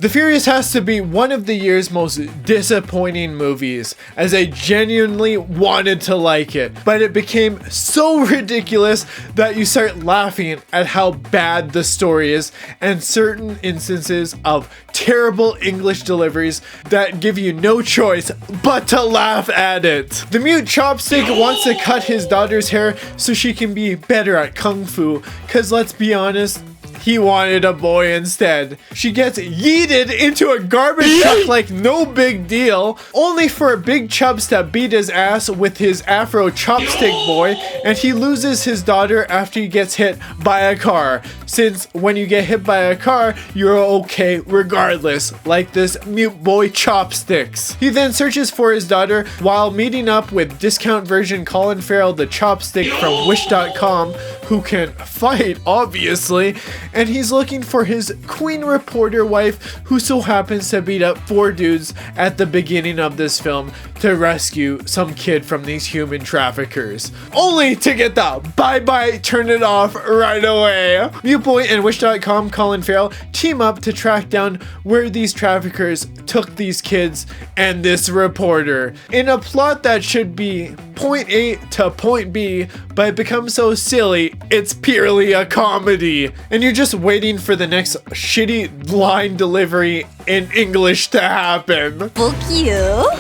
The Furious has to be one of the year's most disappointing movies, as I genuinely wanted to like it, but it became so ridiculous that you start laughing at how bad the story is and certain instances of terrible English deliveries that give you no choice but to laugh at it. The mute chopstick wants to cut his daughter's hair so she can be better at kung fu, cause let's be honest, he wanted a boy instead. She gets yeeted into a garbage truck like no big deal, only for a big chubs to beat his ass with his afro chopstick boy, and he loses his daughter after he gets hit by a car, since when you get hit by a car, you're okay regardless, like this mute boy chopsticks. He then searches for his daughter while meeting up with discount version Colin Farrell the chopstick from Wish.com, who can fight, obviously, and he's looking for his queen reporter wife who so happens to beat up 4 dudes at the beginning of this film to rescue some kid from these human traffickers, only to get the bye-bye turn it off right away. Mute Boy and Wish.com Colin Farrell team up to track down where these traffickers took these kids and this reporter, in a plot that should be point A to point B, but it becomes so silly, it's purely a comedy. And you're just waiting for the next shitty line delivery in English to happen. Fuck you.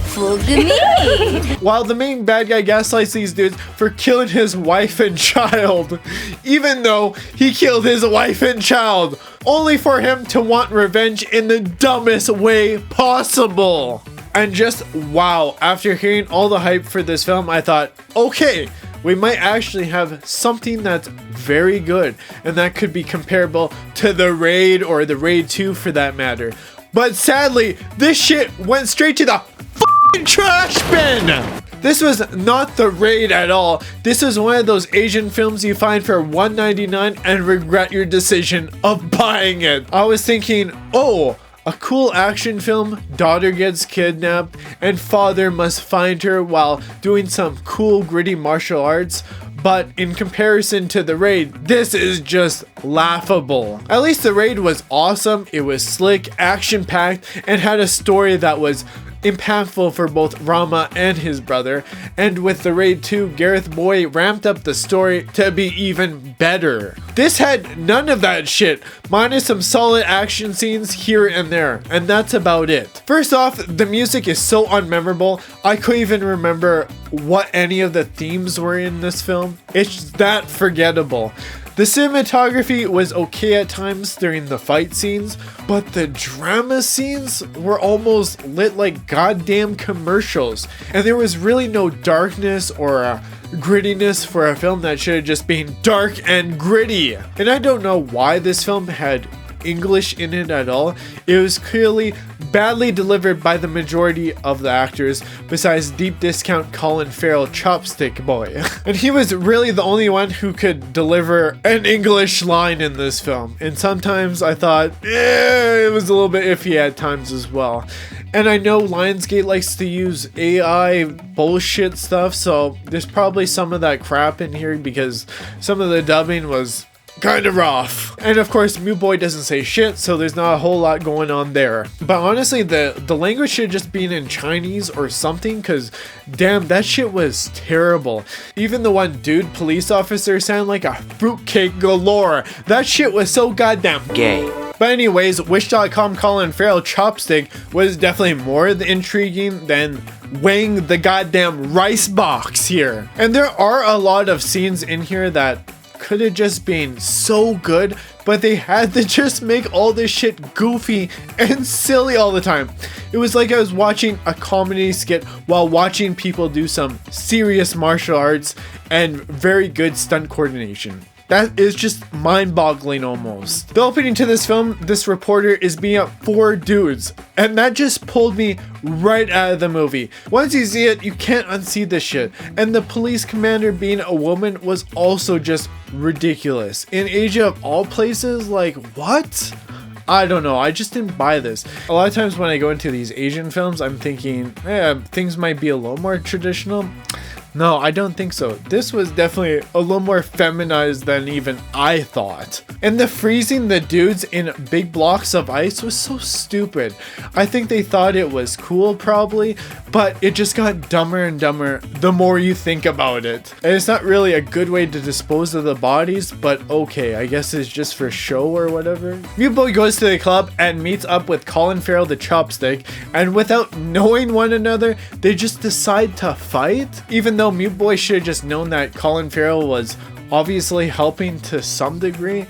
Fuck me. While the main bad guy gaslights these dudes for killing his wife and child, even though he killed his wife and child, only for him to want revenge in the dumbest way possible. And just wow, after hearing all the hype for this film, I thought, okay, we might actually have something that's very good, and that could be comparable to The Raid or The Raid 2 for that matter. But sadly, this shit went straight to the f***ing trash bin! This was not The Raid at all. This was one of those Asian films you find for $1.99 and regret your decision of buying it. I was thinking, oh, a cool action film, daughter gets kidnapped, and father must find her while doing some cool gritty martial arts. But in comparison to The Raid, this is just laughable. At least The Raid was awesome, it was slick, action-packed, and had a story that was impactful for both Rama and his brother, and with The Raid 2, Gareth Boy ramped up the story to be even better. This had none of that shit, minus some solid action scenes here and there, and that's about it. First off, the music is so unmemorable, I couldn't even remember what any of the themes were in this film. It's that forgettable. The cinematography was okay at times during the fight scenes, but the drama scenes were almost lit like goddamn commercials, and there was really no darkness or grittiness for a film that should have just been dark and gritty. And I don't know why this film had English in it at all. It was clearly badly delivered by the majority of the actors, besides deep discount Colin Farrell chopstick boy. And he was really the only one who could deliver an English line in this film. And sometimes I thought, it was a little bit iffy at times as well. And I know Lionsgate likes to use AI bullshit stuff, so there's probably some of that crap in here because some of the dubbing was kind of rough. And of course, Mute Boy doesn't say shit, so there's not a whole lot going on there. But honestly, the language should just be in Chinese or something, because damn, that shit was terrible. Even the one dude police officer sounded like a fruitcake galore. That shit was so goddamn gay. But anyways, Wish.com Colin Farrell chopstick was definitely more intriguing than weighing the goddamn rice box here. And there are a lot of scenes in here that could have just been so good, but they had to just make all this shit goofy and silly all the time. It was like I was watching a comedy skit while watching people do some serious martial arts and very good stunt coordination. That is just mind-boggling almost. The opening to this film, this reporter is beating up 4 dudes, and that just pulled me right out of the movie. Once you see it, you can't unsee this shit. And the police commander being a woman was also just ridiculous. In Asia of all places, like what? I don't know, I just didn't buy this. A lot of times when I go into these Asian films, I'm thinking, things might be a little more traditional. No, I don't think so. This was definitely a little more feminized than even I thought. And the freezing the dudes in big blocks of ice was so stupid. I think they thought it was cool probably, but it just got dumber and dumber the more you think about it. And it's not really a good way to dispose of the bodies, but okay, I guess it's just for show or whatever. Mute Boy goes to the club and meets up with Colin Farrell the Chopstick, and without knowing one another, they just decide to fight, even though Mute Boy should have just known that Colin Farrell was obviously helping to some degree,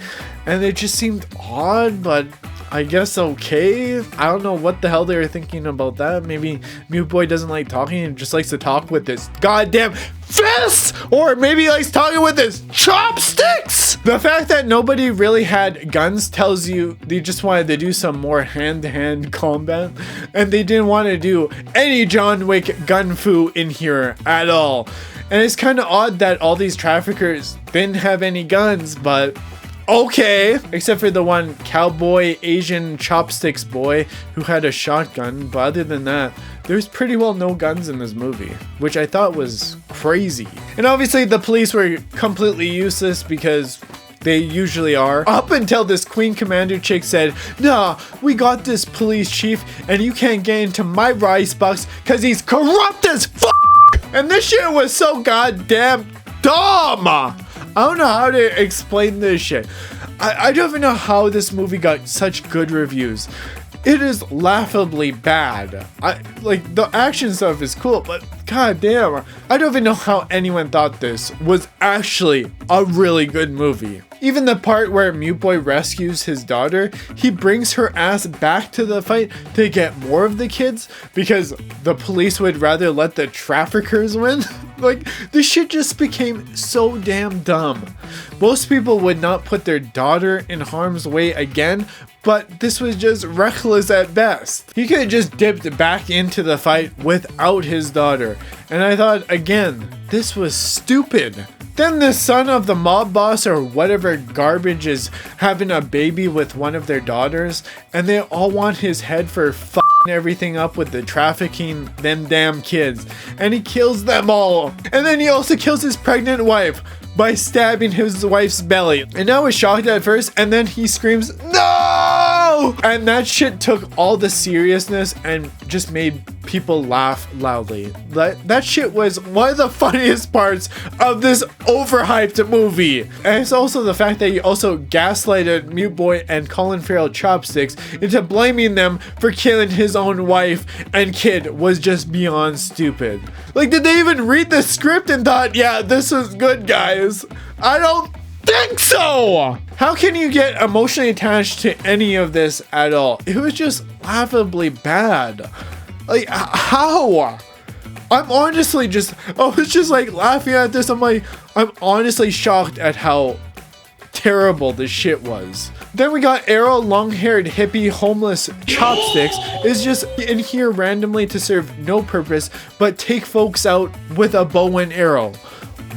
and it just seemed odd, but I guess okay. I don't know what the hell they were thinking about that. Maybe Mute Boy doesn't like talking and just likes to talk with his goddamn fists, or maybe he likes talking with his chopsticks. The fact that nobody really had guns tells you they just wanted to do some more hand-to-hand combat, and they didn't want to do any John Wick gun fu in here at all. And it's kind of odd that all these traffickers didn't have any guns, but okay, except for the one cowboy Asian chopsticks boy who had a shotgun. But other than that, there's pretty well no guns in this movie, which I thought was crazy. And obviously the police were completely useless because they usually are, up until this Queen Commander chick said, "Nah, we got this police chief and you can't get into my rice box because he's corrupt as fuck." And this shit was so goddamn dumb. I don't know how to explain this shit. I don't even know how this movie got such good reviews. It is laughably bad. Like, the action stuff is cool, but goddamn, I don't even know how anyone thought this was actually a really good movie. Even the part where Mute Boy rescues his daughter, he brings her ass back to the fight to get more of the kids because the police would rather let the traffickers win. Like, this shit just became so damn dumb. Most people would not put their daughter in harm's way again, but this was just reckless at best. He could have just dipped back into the fight without his daughter. And I thought, again, this was stupid. Then the son of the mob boss or whatever garbage is having a baby with one of their daughters, and they all want his head for fucking everything up with the trafficking them damn kids. And he kills them all. And then he also kills his pregnant wife by stabbing his wife's belly. And I was shocked at first, and then he screams, "No!" And that shit took all the seriousness and just made people laugh loudly. That shit was one of the funniest parts of this overhyped movie. And it's also the fact that he also gaslighted Mute Boy and Colin Farrell Chopsticks into blaming them for killing his own wife and kid was just beyond stupid. Like, did they even read the script and thought, yeah, this is good, guys? I don't think so! How can you get emotionally attached to any of this at all? It was just laughably bad. Like, how? I'm honestly just, I was just like laughing at this. I'm honestly shocked at how terrible this shit was. Then we got Arrow, long-haired hippie homeless Chopsticks is just in here randomly to serve no purpose but take folks out with a bow and arrow.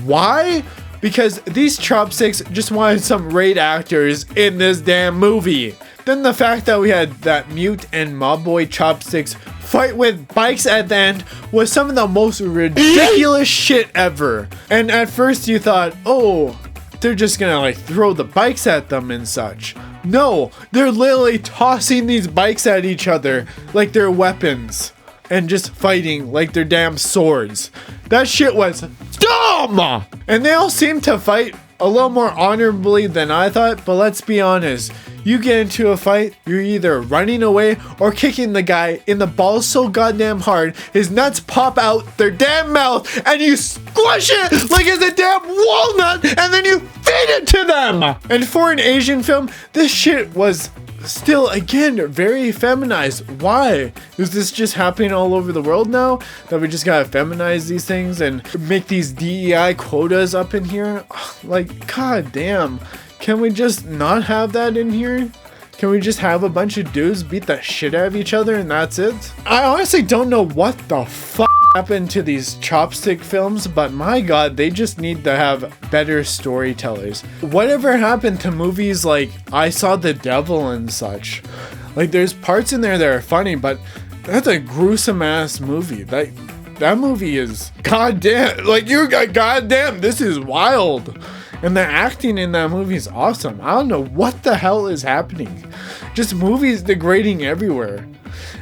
Why? Because these Chopsticks just wanted some raid actors in this damn movie. Then the fact that we had that Mute and Mob Boy Chopsticks fight with bikes at the end was some of the most ridiculous shit ever. And at first you thought, oh, they're just gonna like throw the bikes at them and such. No, they're literally tossing these bikes at each other like they're weapons and just fighting like they're damn swords. That shit was dumb! And they all seem to fight a little more honorably than I thought, but let's be honest. You get into a fight, you're either running away or kicking the guy in the balls so goddamn hard, his nuts pop out their damn mouth, and you squish it like it's a damn walnut, and then you feed it to them! And for an Asian film, this shit was still, again, very feminized. Why? Is this just happening all over the world now? That we just gotta feminize these things and make these DEI quotas up in here? Like, god damn. Can we just not have that in here? Can we just have a bunch of dudes beat the shit out of each other and that's it? I honestly don't know what the fuck happened to these Chopstick films, but my god, they just need to have better storytellers. Whatever happened to movies like I Saw the Devil and such? Like, there's parts in there that are funny, but that's a gruesome ass movie. that movie is goddamn. Like, you got goddamn, this is wild. And the acting in that movie is awesome. I don't know what the hell is happening. Just movies degrading everywhere.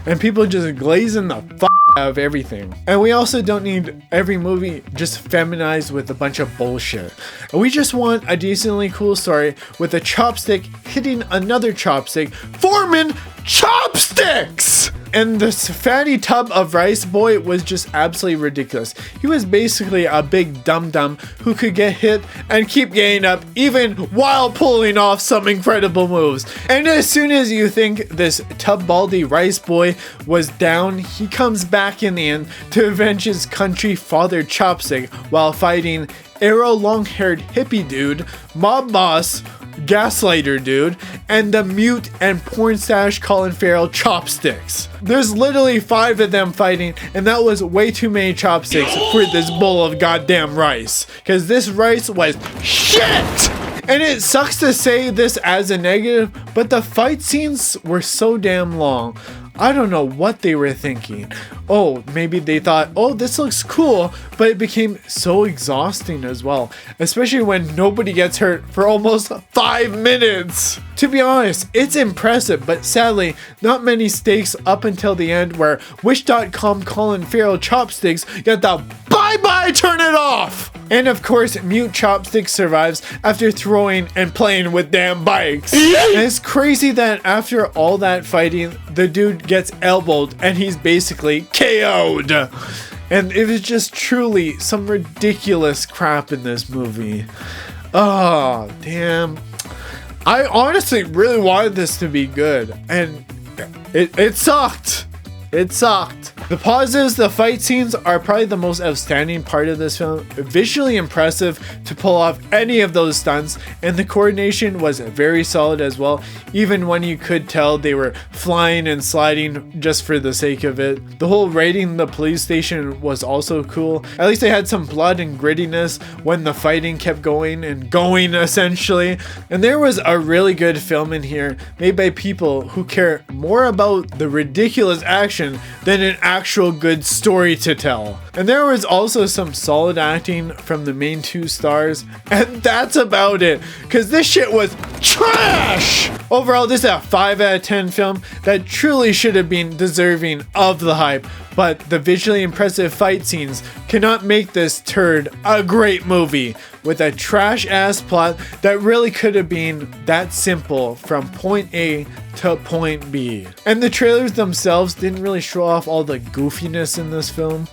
And people just glazing the out of everything. And we also don't need every movie just feminized with a bunch of bullshit. We just want a decently cool story with a chopstick hitting another chopstick, forming chopsticks! And this fatty tub of rice boy was just absolutely ridiculous. He was basically a big dum-dum who could get hit and keep getting up even while pulling off some incredible moves. And as soon as you think this tub baldy rice boy was down, he comes back in the end to avenge his country father chopstick while fighting arrow long-haired hippie dude, mob boss, gaslighter dude, and the mute and porn stash Colin Farrell chopsticks. There's literally 5 of them fighting, and that was way too many chopsticks for this bowl of goddamn rice. Because this rice was shit! And it sucks to say this as a negative, but the fight scenes were so damn long. I don't know what they were thinking. Oh, maybe they thought, oh, this looks cool, but it became so exhausting as well, especially when nobody gets hurt for almost 5 minutes. To be honest, it's impressive, but sadly, not many stakes up until the end where Wish.com Colin Farrell chopsticks get the bye-bye turn it off. And of course, mute chopsticks survives after throwing and playing with damn bikes. And it's crazy that after all that fighting, the dude gets elbowed and he's basically KO'd. And it was just truly some ridiculous crap in this movie. Oh, damn. I honestly really wanted this to be good, and it sucked. It sucked. The positives, the fight scenes are probably the most outstanding part of this film. Visually impressive to pull off any of those stunts, and the coordination was very solid as well, even when you could tell they were flying and sliding just for the sake of it. The whole raiding the police station was also cool. At least they had some blood and grittiness when the fighting kept going and going essentially. And there was a really good film in here made by people who care more about the ridiculous action than an actual good story to tell. And there was also some solid acting from the main 2 stars, and that's about it, because this shit was trash! Overall, this is a 5 out of 10 film that truly should have been deserving of the hype, but the visually impressive fight scenes cannot make this turd a great movie with a trash ass plot that really could have been that simple from point A to point B. And the trailers themselves didn't really show off all the goofiness in this film.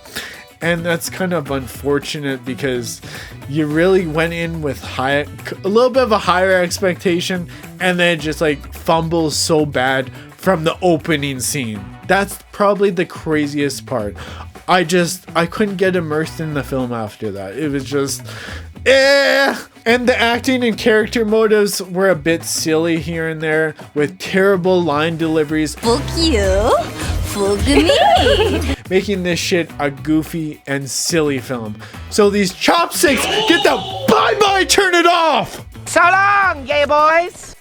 And that's kind of unfortunate because you really went in with a little bit of a higher expectation, and then it just like fumbles so bad from the opening scene. That's probably the craziest part. I couldn't get immersed in the film after that. It was just And the acting and character motives were a bit silly here and there with terrible line deliveries. Fuck you. Fuck me. Making this shit a goofy and silly film. So these chopsticks get the bye-bye turn it off! So long, gay boys!